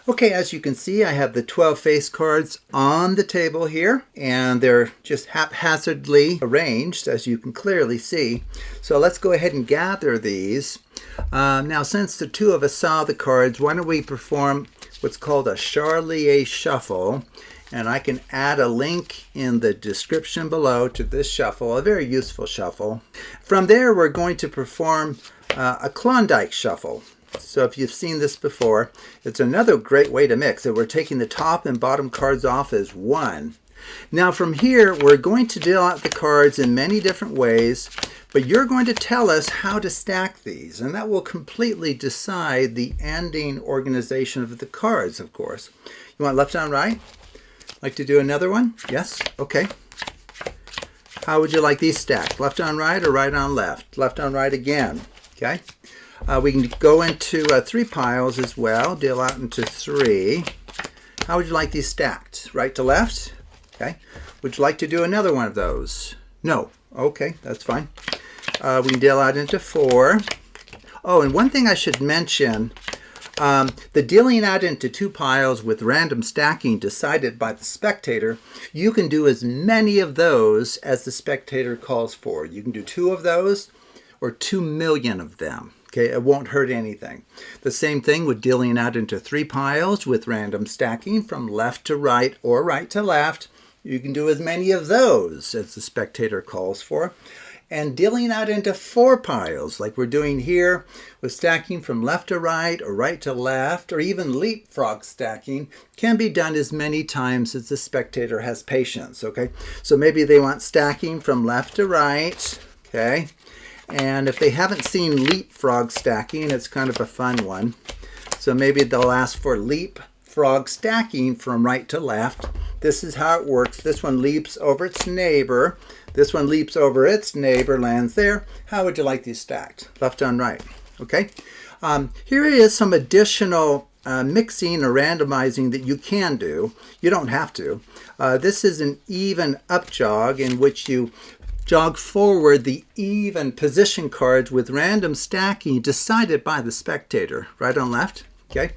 Okay, as you can see, I have the 12 face cards on the table here, and they're just haphazardly arranged, as you can clearly see. So let's go ahead and gather these. Now, since the two of us saw the cards, why don't we perform what's called a Charlier shuffle, and I can add a link in the description below to this shuffle, a very useful shuffle. From there, we're going to perform a Klondike shuffle. So if you've seen this before, it's another great way to mix it. We're taking the top and bottom cards off as one. Now from here, we're going to deal out the cards in many different ways, but you're going to tell us how to stack these, and that will completely decide the ending organization of the cards, of course. You want left on right? Like to do another one? Yes? Okay. How would you like these stacked? Left on right or right on left? Left on right again. Okay. We can go into 3 piles as well, deal out into 3. How would you like these stacked? Right to left? Okay. Would you like to do another one of those? No. Okay, that's fine. We can deal out into 4. Oh, and one thing I should mention, the dealing out into 2 piles with random stacking decided by the spectator, you can do as many of those as the spectator calls for. You can do 2 of those or 2 million of them. Okay, it won't hurt anything. The same thing with dealing out into 3 piles with random stacking from left to right or right to left. You can do as many of those as the spectator calls for. And dealing out into 4 piles, like we're doing here, with stacking from left to right or right to left, or even leapfrog stacking, can be done as many times as the spectator has patience, okay? So maybe they want stacking from left to right, okay? And if they haven't seen leapfrog stacking, it's kind of a fun one. So maybe they'll ask for leapfrog stacking from right to left. This is how it works. This one leaps over its neighbor. This one leaps over its neighbor, lands there. How would you like these stacked? Left on right. Okay. Here is some additional mixing or randomizing that you can do. You don't have to. This is an even up jog in which you jog forward the even position cards with random stacking decided by the spectator. Right on left. Okay.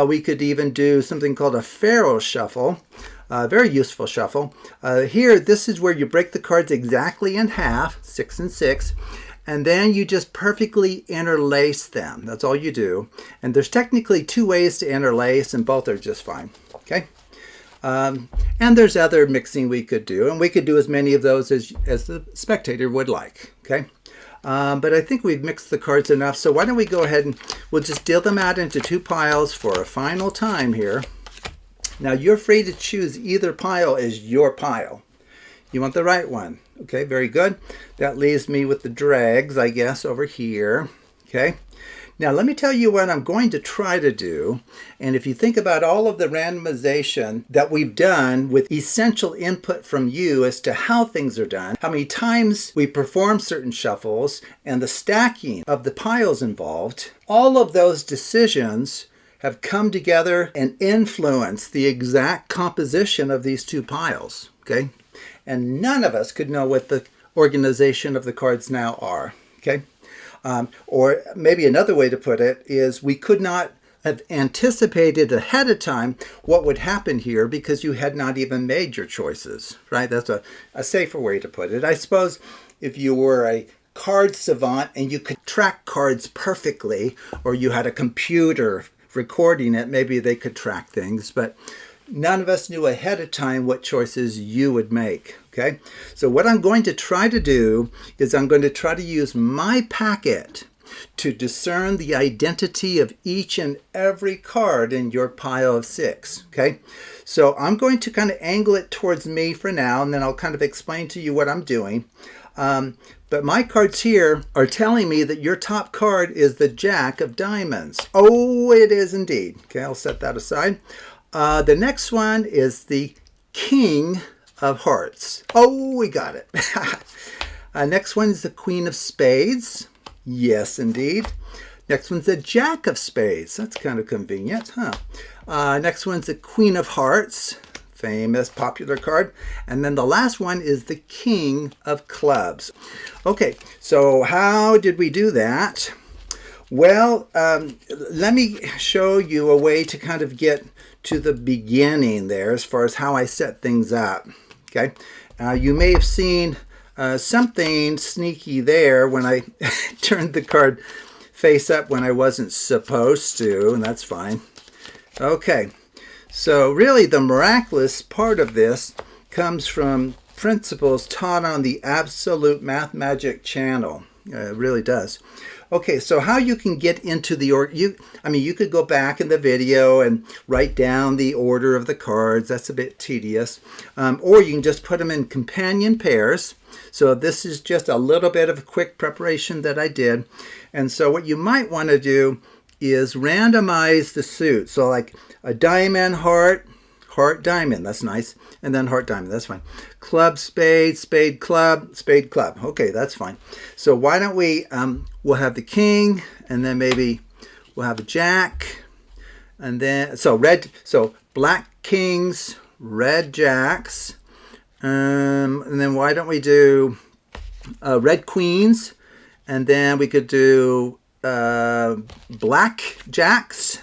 We could even do something called a Pharaoh shuffle. Very useful shuffle. Here, this is where you break the cards exactly in half, 6 and 6, and then you just perfectly interlace them. That's all you do. And there's technically 2 ways to interlace, and both are just fine. Okay. And there's other mixing we could do, and we could do as many of those as the spectator would like. Okay. But I think we've mixed the cards enough, so why don't we go ahead and we'll just deal them out into 2 piles for a final time here. Now you're free to choose either pile as your pile. You want the right one. Okay, very good. That leaves me with the dregs, I guess, over here. Okay. Now let me tell you what I'm going to try to do. And if you think about all of the randomization that we've done with essential input from you as to how things are done, how many times we perform certain shuffles, and the stacking of the piles involved, all of those decisions have come together and influenced the exact composition of these 2 piles. Okay. And none of us could know what the organization of the cards now are. Okay. Or maybe another way to put it is we could not have anticipated ahead of time what would happen here because you had not even made your choices, right? That's a safer way to put it. I suppose if you were a card savant and you could track cards perfectly, or you had a computer recording it, maybe they could track things, but none of us knew ahead of time what choices you would make. Okay, so what I'm going to try to do is I'm going to try to use my packet to discern the identity of each and every card in your pile of 6. Okay, so I'm going to kind of angle it towards me for now, and then I'll kind of explain to you what I'm doing. But my cards here are telling me that your top card is the Jack of Diamonds. Oh, it is indeed. Okay, I'll set that aside. The next one is the King of Hearts. Oh, we got it. Next one is the Queen of Spades. Yes, indeed. Next one's the Jack of Spades. That's kind of convenient, huh? Next one's the Queen of Hearts. Famous, popular card. And then the last one is the King of Clubs. Okay, so how did we do that? Well, let me show you a way to kind of get to the beginning there as far as how I set things up. Okay, you may have seen something sneaky there when I turned the card face up when I wasn't supposed to, and that's fine. Okay, so really the miraculous part of this comes from principles taught on the Absolute Math Magic channel. It really does. Okay, so how you can get into the order, you could go back in the video and write down the order of the cards. That's a bit tedious. Or you can just put them in companion pairs. So this is just a little bit of a quick preparation that I did. And so what you might want to do is randomize the suit. So like a diamond, heart, heart, diamond. That's nice. And then heart, diamond. That's fine. Club, spade, spade, club, spade, club. Okay, that's fine. So why don't we, we'll have the king, and then maybe we'll have a jack, and then, so black kings, red jacks, and then why don't we do red queens, and then we could do black jacks,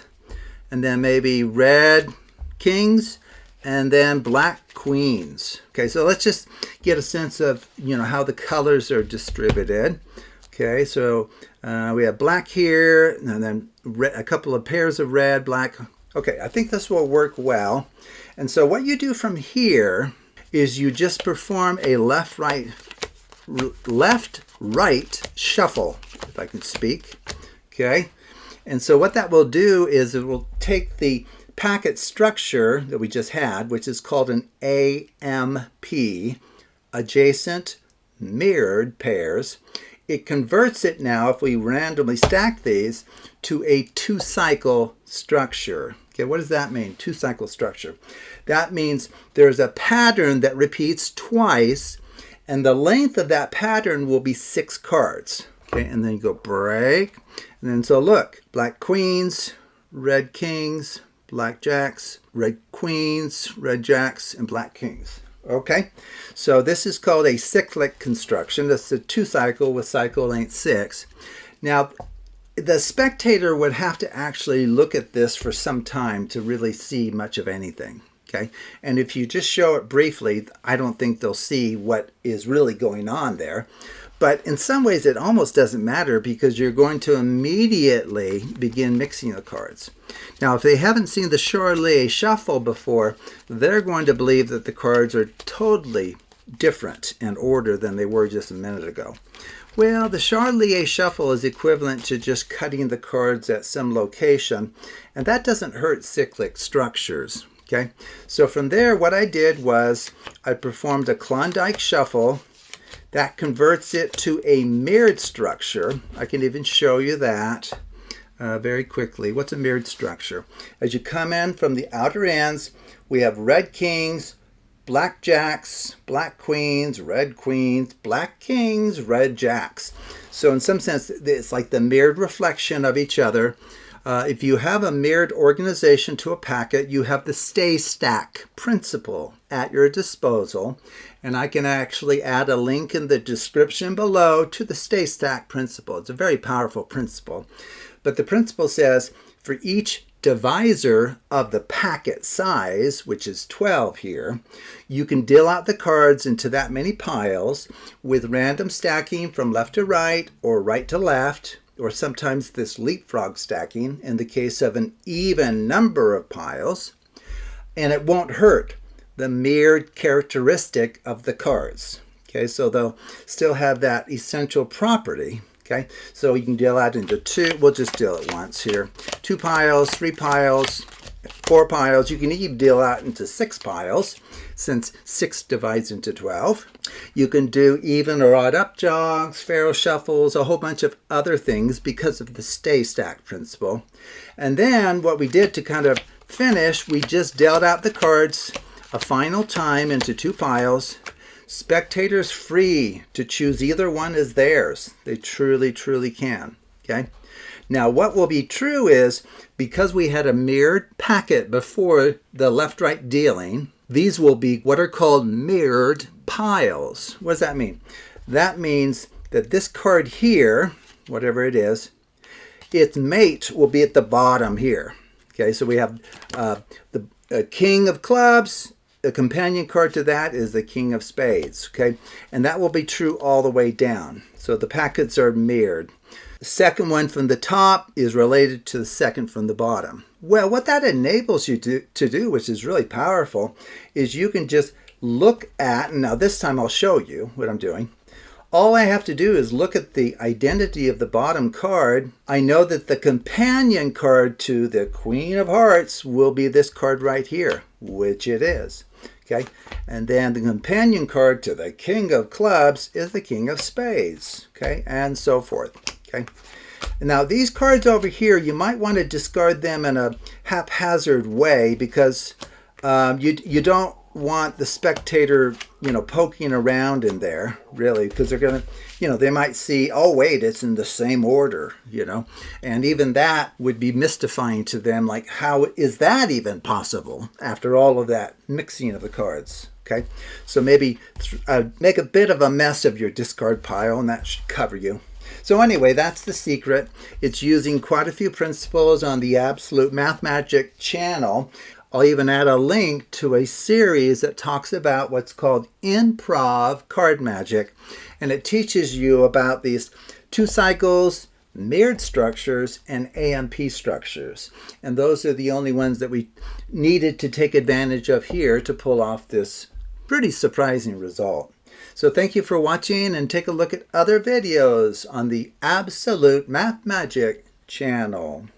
and then maybe red kings, and then black queens. Okay, so let's just get a sense of, how the colors are distributed. Okay, so we have black here, and then a couple of pairs of red, black. Okay, I think this will work well. And so what you do from here is you just perform a left-right shuffle, if I can speak. Okay, and so what that will do is it will take the packet structure that we just had, which is called an AMP, adjacent mirrored pairs. It converts it now, if we randomly stack these, to a two-cycle structure. Okay, what does that mean, two-cycle structure? That means there's a pattern that repeats twice, and the length of that pattern will be 6 cards. Okay, and then you go break, and then so look, black queens, red kings, black jacks, red queens, red jacks, and black kings. Okay, so this is called a cyclic construction. That's a 2-cycle with cycle length 6. Now, the spectator would have to actually look at this for some time to really see much of anything. Okay, and if you just show it briefly, I don't think they'll see what is really going on there. But in some ways, it almost doesn't matter because you're going to immediately begin mixing the cards. Now, if they haven't seen the Charlier Shuffle before, they're going to believe that the cards are totally different in order than they were just a minute ago. Well, the Charlier Shuffle is equivalent to just cutting the cards at some location, and that doesn't hurt cyclic structures. Okay, so from there, what I did was I performed a Klondike Shuffle. That converts it to a mirrored structure. I can even show you that very quickly. What's a mirrored structure? As you come in from the outer ends, we have red kings, black jacks, black queens, black kings, red jacks. So in some sense, it's like the mirrored reflection of each other. If you have a mirrored organization to a packet, you have the stay stack principle at your disposal. And I can actually add a link in the description below to the stay stack principle. It's a very powerful principle. But the principle says for each divisor of the packet size, which is 12 here, you can deal out the cards into that many piles with random stacking from left to right or right to left, or sometimes this leapfrog stacking in the case of an even number of piles, and it won't hurt the mirrored characteristic of the cards. Okay, so they'll still have that essential property. Okay, so you can deal out into 2. We'll just deal it once here. 2 piles, 3 piles, 4 piles. You can even deal out into 6 piles, since 6 divides into 12. You can do even or odd up jogs, pharaoh shuffles, a whole bunch of other things because of the stay stack principle. And then what we did to kind of finish, we just dealt out the cards a final time into 2 piles. Spectators free to choose either one as theirs. They truly, truly can. Okay. Now what will be true is, because we had a mirrored packet before the left-right dealing, these will be what are called mirrored piles. What does that mean? That means that this card here, whatever it is its mate will be at the bottom here. Okay, so we have the King of Clubs. The companion card to that is the King of Spades. Okay, and that will be true all the way down. So the packets are mirrored. The second one from the top is related to the second from the bottom. Well, what that enables you to do, which is really powerful, is you can just look at, and now this time I'll show you what I'm doing. All I have to do is look at the identity of the bottom card. I know that the companion card to the Queen of Hearts will be this card right here, which it is. Okay, and then the companion card to the King of Clubs is the King of Spades. Okay, and so forth. Okay. Now these cards over here, you might want to discard them in a haphazard way because you don't want the spectator, poking around in there, really, because they're going to, they might see, oh, wait, it's in the same order, and even that would be mystifying to them, like, how is that even possible after all of that mixing of the cards? Okay, so maybe make a bit of a mess of your discard pile, and that should cover you. So anyway, that's the secret. It's using quite a few principles on the Absolute Math Magic channel. I'll even add a link to a series that talks about what's called improv card magic. And it teaches you about these 2 cycles, mirrored structures, and AMP structures. And those are the only ones that we needed to take advantage of here to pull off this pretty surprising result. So thank you for watching, and take a look at other videos on the Absolute Math Magic channel.